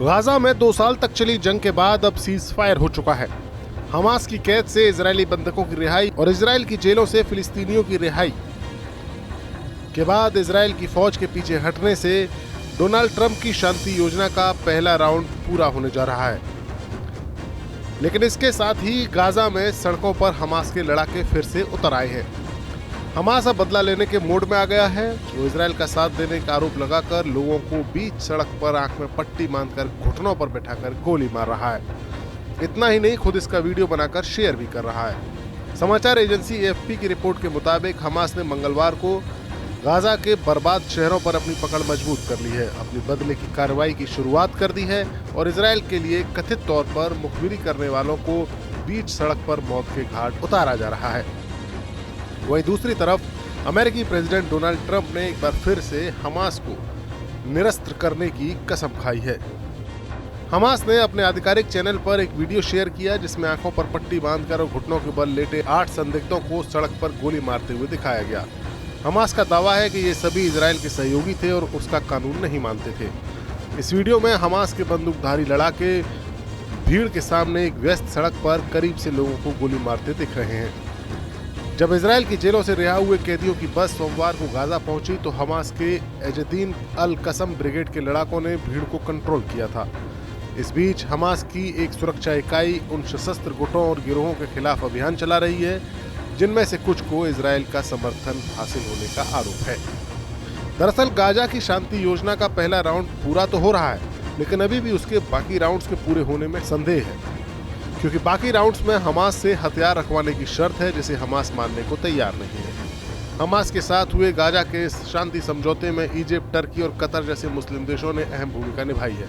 Gaza में 2 साल तक चली जंग के बाद अब सीज फायर हो चुका है। हमास की कैद से इजरायली बंधकों की रिहाई और इजरायल की जेलों से फिलिस्तीनियों की रिहाई के बाद इजरायल की फौज के पीछे हटने से डोनाल्ड ट्रंप की शांति योजना का पहला राउंड पूरा होने जा रहा है। लेकिन इसके साथ ही गाजा में सड़कों पर हमास के लड़ाके फिर से उतर आए हैं। हमास अब बदला लेने के मोड में आ गया है। वो इजरायल का साथ देने का आरोप लगाकर लोगों को बीच सड़क पर आंख में पट्टी बांधकर घुटनों पर बैठाकर गोली मार रहा है। इतना ही नहीं, खुद इसका वीडियो बनाकर शेयर भी कर रहा है। समाचार एजेंसी एएफपी की रिपोर्ट के मुताबिक हमास ने मंगलवार को गाजा के बर्बाद शहरों पर अपनी पकड़ मजबूत कर ली है, अपनी बदले की कार्रवाई की शुरुआत कर दी है और इजरायल के लिए कथित तौर पर मुखबिरी करने वालों को बीच सड़क पर मौत के घाट उतारा जा रहा है। वहीं दूसरी तरफ अमेरिकी प्रेसिडेंट डोनाल्ड ट्रंप ने एक बार फिर से हमास को निरस्त्र करने की कसम खाई है। हमास ने अपने आधिकारिक चैनल पर एक वीडियो शेयर किया जिसमें आंखों पर पट्टी बांधकर और घुटनों के बल लेटे 8 संदिग्धों को सड़क पर गोली मारते हुए दिखाया गया। हमास का दावा है कि ये सभी इजरायल के सहयोगी थे और उसका कानून नहीं मानते थे। इस वीडियो में हमास के बंदूकधारी लड़ाके भीड़ के सामने एक व्यस्त सड़क पर करीब से लोगों को गोली मारते दिख रहे हैं। जब इजरायल की जेलों से रिहा हुए कैदियों की बस सोमवार को गाजा पहुंची तो हमास के एजदीन अल कसम ब्रिगेड के लड़ाकों ने भीड़ को कंट्रोल किया था। इस बीच हमास की एक सुरक्षा इकाई उन सशस्त्र गुटों और गिरोहों के खिलाफ अभियान चला रही है जिनमें से कुछ को इजरायल का समर्थन हासिल होने का आरोप है। दरअसल गाजा की शांति योजना का पहला राउंड पूरा तो हो रहा है, लेकिन अभी भी उसके बाकी राउंड्स के पूरे होने में संदेह है, क्योंकि बाकी राउंड्स में हमास से हथियार रखवाने की शर्त है जिसे हमास मानने को तैयार नहीं है। हमास के साथ हुए गाजा के शांति समझौते में इजिप्ट, टर्की और कतर जैसे मुस्लिम देशों ने अहम भूमिका निभाई है,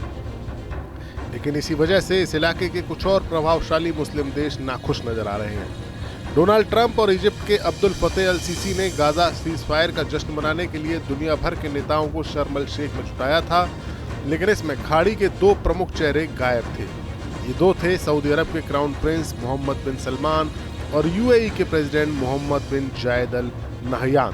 लेकिन इसी वजह से इस इलाके के कुछ और प्रभावशाली मुस्लिम देश नाखुश नजर आ रहे हैं। डोनाल्ड ट्रंप और इजिप्ट के अब्दुल फतेह अल सीसी ने गाजा सीज फायर का जश्न मनाने के लिए दुनिया भर के नेताओं को शर्म अल शेख में जुटाया था, लेकिन इसमें खाड़ी के 2 प्रमुख चेहरे गायब थे। ये 2 थे सऊदी अरब के क्राउन प्रिंस मोहम्मद बिन सलमान और यूएई के प्रेसिडेंट मोहम्मद बिन जायद अल नहयान।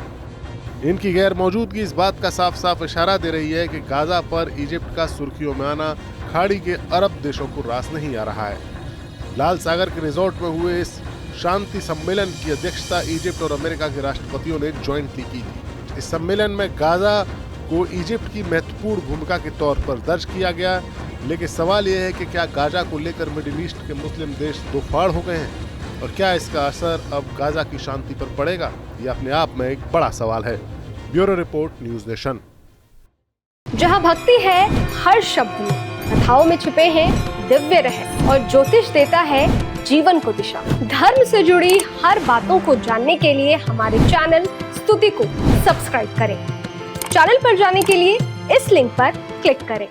इनकी गैर मौजूदगी इस बात का साफ साफ इशारा दे रही है कि गाजा पर इजिप्ट का सुर्खियों में आना खाड़ी के अरब देशों को रास नहीं आ रहा है। लाल सागर के रिजॉर्ट में हुए इस शांति सम्मेलन की अध्यक्षता इजिप्ट और अमेरिका के राष्ट्रपतियों ने ज्वाइंटली की थी। इस सम्मेलन में गाजा को इजिप्ट की महत्वपूर्ण भूमिका के तौर पर दर्ज किया गया, लेकिन सवाल यह है कि क्या गाजा को लेकर मिडिल ईस्ट के मुस्लिम देश दो फाड़ हो गए हैं और क्या इसका असर अब गाजा की शांति पर पड़ेगा, यह अपने आप में एक बड़ा सवाल है। Bureau report, news nation. जहां भक्ति है हर शब्द में, कथाओं में छुपे हैं दिव्य रहस्य और ज्योतिष देता है जीवन को दिशा। धर्म से जुड़ी हर बातों को जानने के लिए हमारे चैनल स्तुति को सब्सक्राइब करें। चैनल पर जाने के लिए इस लिंक पर क्लिक करें।